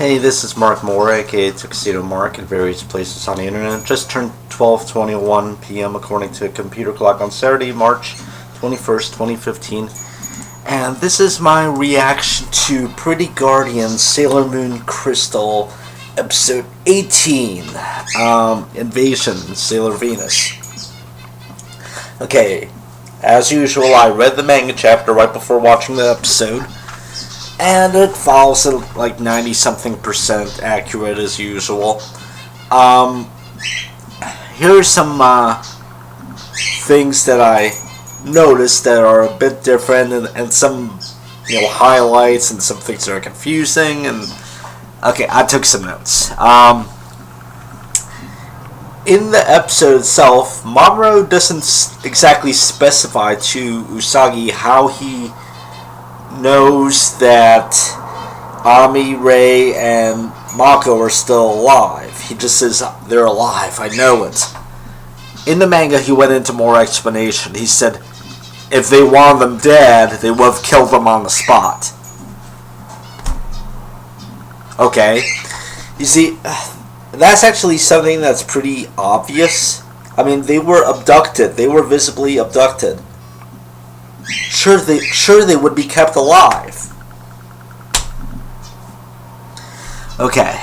Hey, this is Mark Moore, aka Tuxedo Mark, in various places on the internet. Just turned 12:21 p.m. according to a computer clock on Saturday, March 21st, 2015. And this is my reaction to Pretty Guardian Sailor Moon Crystal episode 18, Invasion, Sailor Venus. Okay, as usual, I read the manga chapter right before watching the episode, and it follows it like 90-something% accurate as usual. Here's some things that I noticed that are a bit different, and some highlights, and some things that are confusing. And okay, I took some notes. In the episode itself, Mamoru doesn't exactly specify to Usagi how he knows that Ami, Rei, and Mako are still alive. He just says, they're alive, I know it. In the manga, he went into more explanation. He said, if they wanted them dead, they would have killed them on the spot. Okay. You see, that's actually something that's pretty obvious. I mean, they were abducted. They were visibly abducted. Sure they would be kept alive. Okay,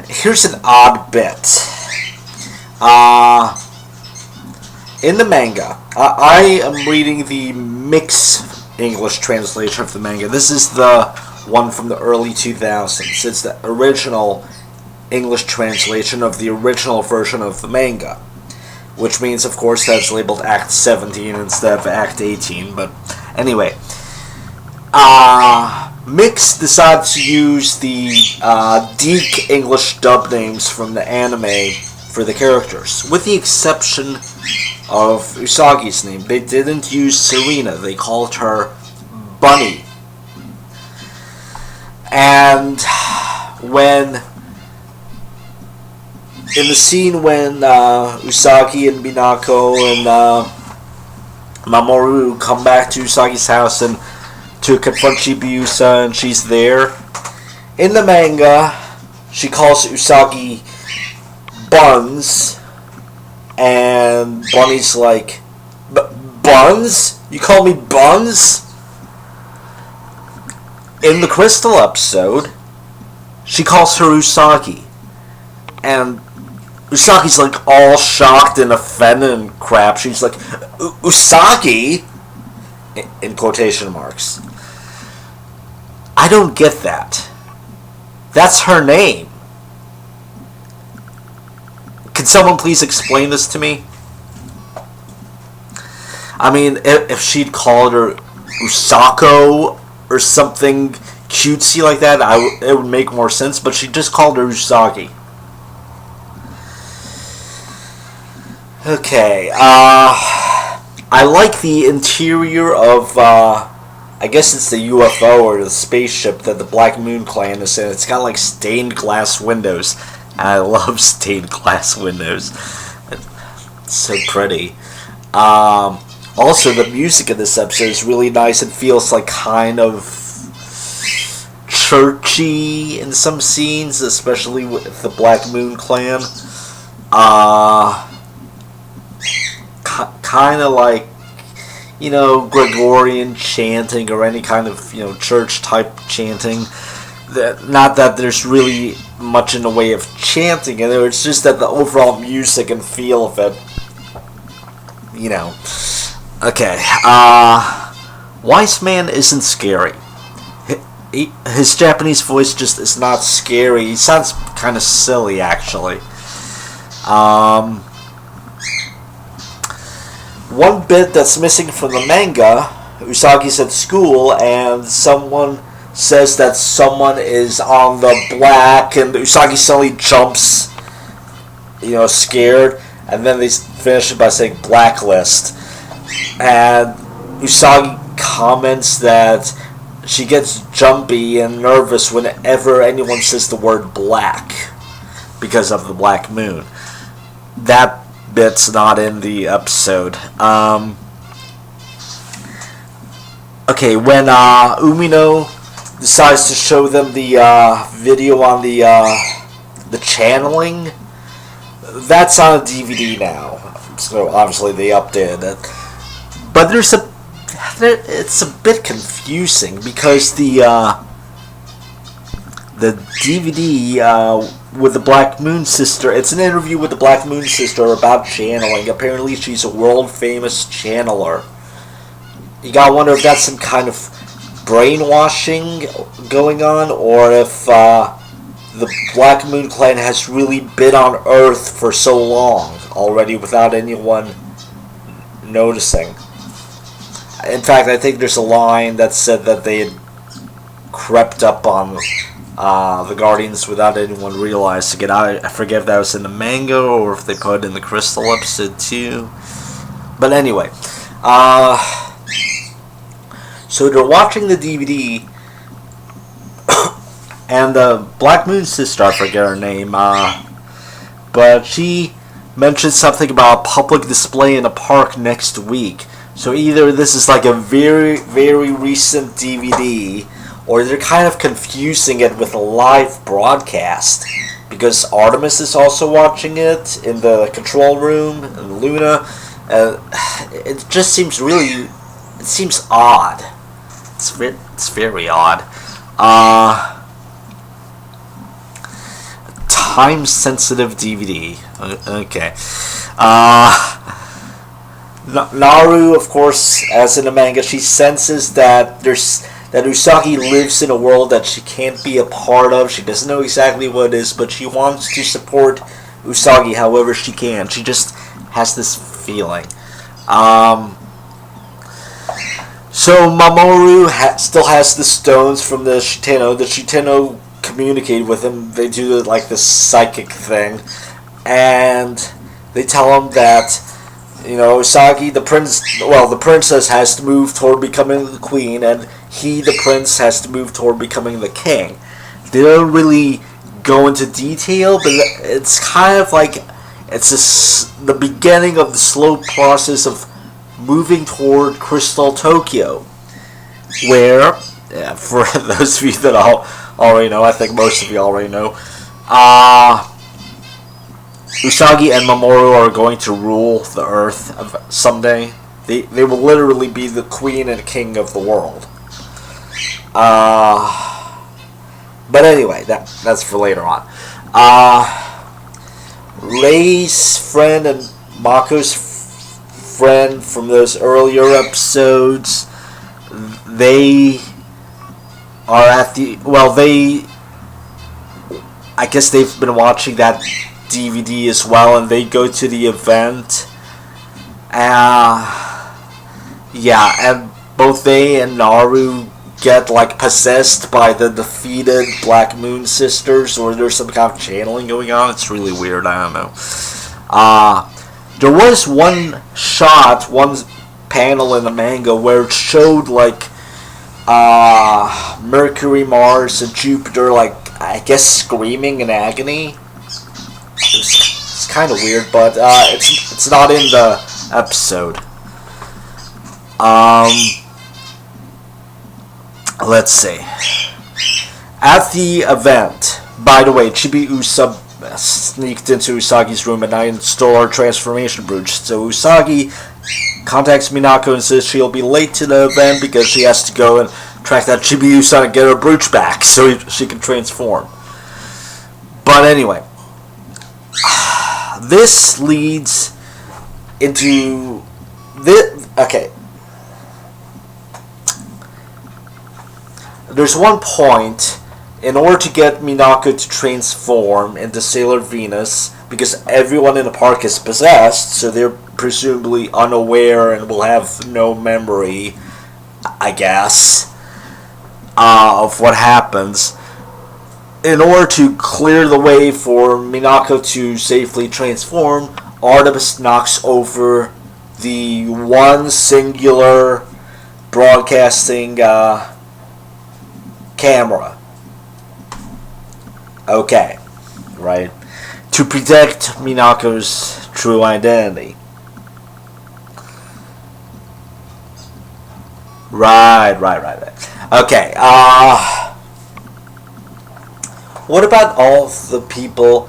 here's an odd bit. In the manga, I am reading the mixed English translation of the manga. This is the one from the early 2000s. It's the original English translation of the original version of the manga, which means, of course, that it's labeled Act 17 instead of Act 18. But anyway, Mix decided to use the Deke English dub names from the anime for the characters, with the exception of Usagi's name. They didn't use Serena. They called her Bunny. And when in the scene when Usagi and Minako and Mamoru come back to Usagi's house and to confront Chibiusa, and she's there, in the manga, she calls Usagi Buns, and Bunny's like, Buns? You call me Buns? In the Crystal episode, she calls her Usagi, and Usagi's like all shocked and offended and crap. She's like, Usagi? In quotation marks. I don't get that. That's her name. Can someone please explain this to me? I mean, if she'd called her Usako or something cutesy like that, it would make more sense, but she just called her Usagi. Okay, I like the interior of, I guess it's the UFO or the spaceship that the Black Moon Clan is in. It's got like stained glass windows. I love stained glass windows. It's so pretty. Also, the music in this episode is really nice and feels like kind of churchy in some scenes, especially with the Black Moon Clan. Kind of like, Gregorian chanting or any kind of, church type chanting. Not that there's really much in the way of chanting in there, it's just that the overall music and feel of it, Okay, Wise Man isn't scary. His Japanese voice just is not scary. He sounds kind of silly, actually. One bit that's missing from the manga, Usagi's at school and someone says that someone is on the black, and Usagi suddenly jumps, scared, and then they finish it by saying blacklist. And Usagi comments that she gets jumpy and nervous whenever anyone says the word black because of the black moon. That bit's not in the episode. Okay, when Umino decides to show them the video on the channeling. That's on a DVD now, so obviously they updated it. But it's a bit confusing because the DVD with the Black Moon Sister. It's an interview with the Black Moon Sister about channeling. Apparently, she's a world famous channeler. You gotta wonder if that's some kind of brainwashing going on, or if the Black Moon Clan has really been on Earth for so long already without anyone noticing. In fact, I think there's a line that said that they had crept up on the Guardians without anyone realizing it. I forget if that was in the manga or if they put it in the Crystal episode too. But anyway, so they're watching the DVD, and the Black Moon Sister, I forget her name, but she mentioned something about a public display in a park next week. So either this is like a very, very recent DVD, or they're kind of confusing it with a live broadcast, because Artemis is also watching it in the control room, and Luna. It just seems it seems odd. It's very odd. Time-sensitive DVD. Okay. Naru, of course, as in the manga, she senses that Usagi lives in a world that she can't be a part of. She doesn't know exactly what it is, but she wants to support Usagi however she can. She just has this feeling. So Mamoru still has the stones from the Shiteno. The Shiteno communicate with him. They do like this psychic thing, and they tell him that Usagi, the princess has to move toward becoming the queen, and the prince, has to move toward becoming the king. They don't really go into detail, but it's kind of like the beginning of the slow process of moving toward Crystal Tokyo, where, for those of you that already know, I think most of you already know, Usagi and Mamoru are going to rule the Earth someday. They will literally be the queen and king of the world. But anyway, that's for later on. Rei's friend and Mako's friend from those earlier episodes, they are at I guess they've been watching that DVD as well, and they go to the event. And both they and Naru get possessed by the defeated Black Moon Sisters, or there's some kind of channeling going on. It's really weird. I don't know. There was one panel in the manga where it showed Mercury, Mars, and Jupiter, I guess screaming in agony. It's kind of weird, but it's not in the episode. Let's see. At the event, by the way, Chibi Usa sneaked into Usagi's room at night and stole her transformation brooch. So Usagi contacts Minako and says she'll be late to the event because she has to go and track that Chibi Usa and get her brooch back so she can transform. But anyway, this leads into this. Okay. There's one point, in order to get Minako to transform into Sailor Venus, because everyone in the park is possessed, so they're presumably unaware and will have no memory, I guess, of what happens. In order to clear the way for Minako to safely transform, Artemis knocks over the one singular broadcasting camera. Okay, right? To protect Minako's true identity. Right. Okay, What about all of the people?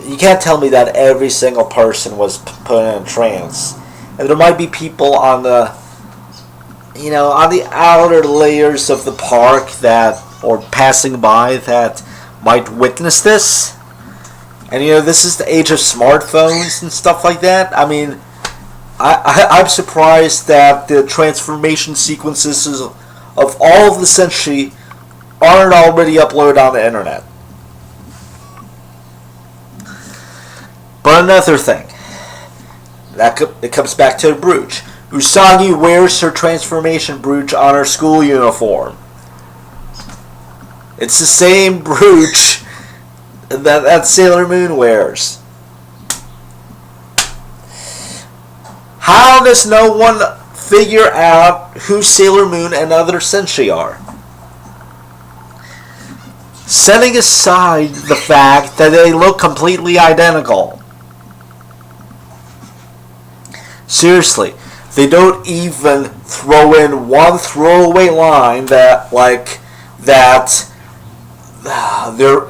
You can't tell me that every single person was put in a trance. And there might be people on the, on the outer layers of the park that, or passing by, that might witness this. And this is the age of smartphones and stuff like that. I mean, I'm surprised that the transformation sequences of all of the Senshi aren't already uploaded on the internet. But another thing, it comes back to the brooch. Usagi wears her transformation brooch on her school uniform. It's the same brooch that Sailor Moon wears. How does no one figure out who Sailor Moon and other Senshi are? Setting aside the fact that they look completely identical. Seriously, they don't even throw in one throwaway line that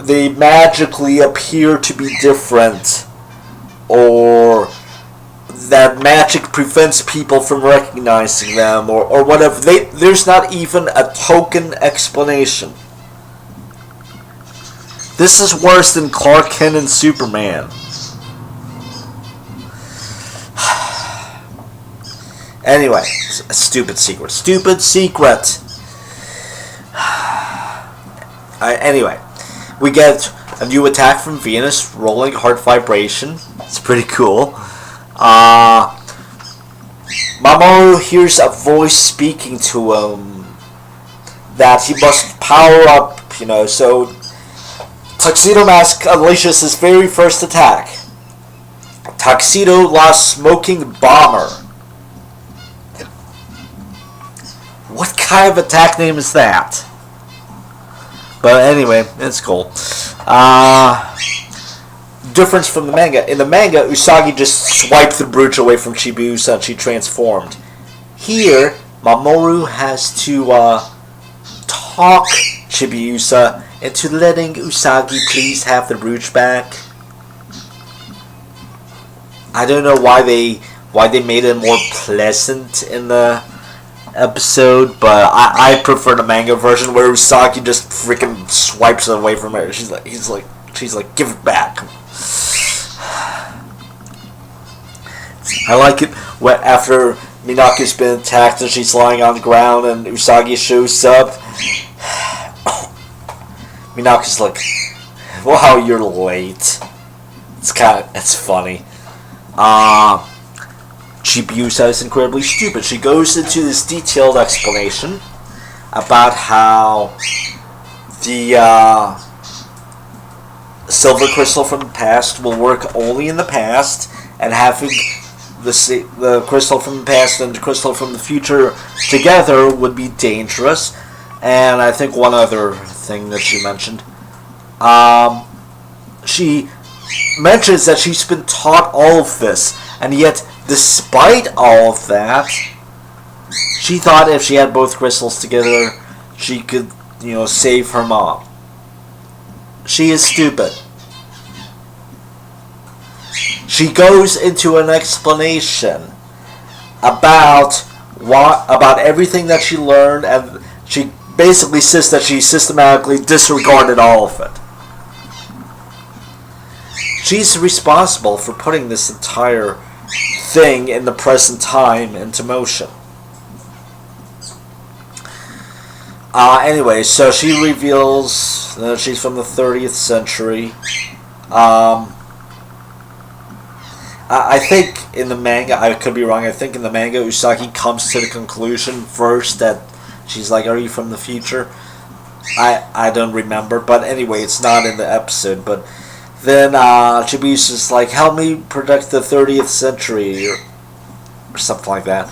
they magically appear to be different, or that magic prevents people from recognizing them, or whatever. There's not even a token explanation. This is worse than Clark Kent and Superman. Anyway, stupid secret. Anyway, we get a new attack from Venus, rolling heart vibration. It's pretty cool. Mamoru hears a voice speaking to him that he must power up, so Tuxedo Mask unleashes his very first attack. Tuxedo La Smoking Bomber. What kind of attack name is that? But anyway, it's cool. Difference from the manga. In the manga, Usagi just swiped the brooch away from Chibiusa and she transformed. Here, Mamoru has to talk Chibiusa into letting Usagi please have the brooch back. I don't know why they made it more pleasant in the episode, but I prefer the manga version where Usagi just freaking swipes it away from her. She's like, give it back. I like it when after Minako's been attacked and she's lying on the ground and Usagi shows up. Minako's like, wow, you're late. It's funny. Chibiusa is incredibly stupid. She goes into this detailed explanation about how the silver crystal from the past will work only in the past, and having the crystal from the past and the crystal from the future together would be dangerous. And I think one other thing that she mentioned. She mentions that she's been taught all of this, and yet, despite all of that, she thought if she had both crystals together, she could, save her mom. She is stupid. She goes into an explanation about everything that she learned, and she basically says that she systematically disregarded all of it. She's responsible for putting this entire thing in the present time into motion. Anyway, so she reveals that she's from the 30th century. I think in the manga, I could be wrong, I think in the manga Usagi comes to the conclusion first that she's like, are you from the future? I don't remember, but anyway, it's not in the episode. But then Chibiusa's like, help me protect the 30th century, or something like that.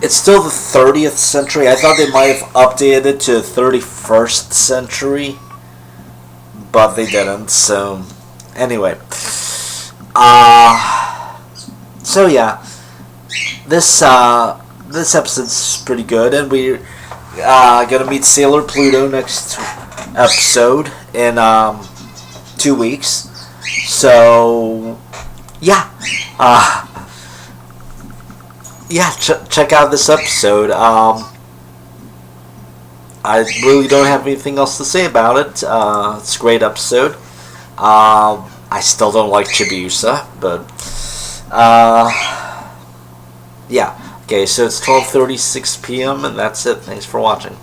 It's still the 30th century. I thought they might have updated it to 31st century, but they didn't. So anyway, so yeah, this episode's pretty good, and we're gonna meet Sailor Pluto next episode in 2 weeks. So yeah, check out this episode. I really don't have anything else to say about it. It's a great episode. I still don't like Chibiusa, but yeah. Okay, so it's 12:36 p.m. and that's it. Thanks for watching.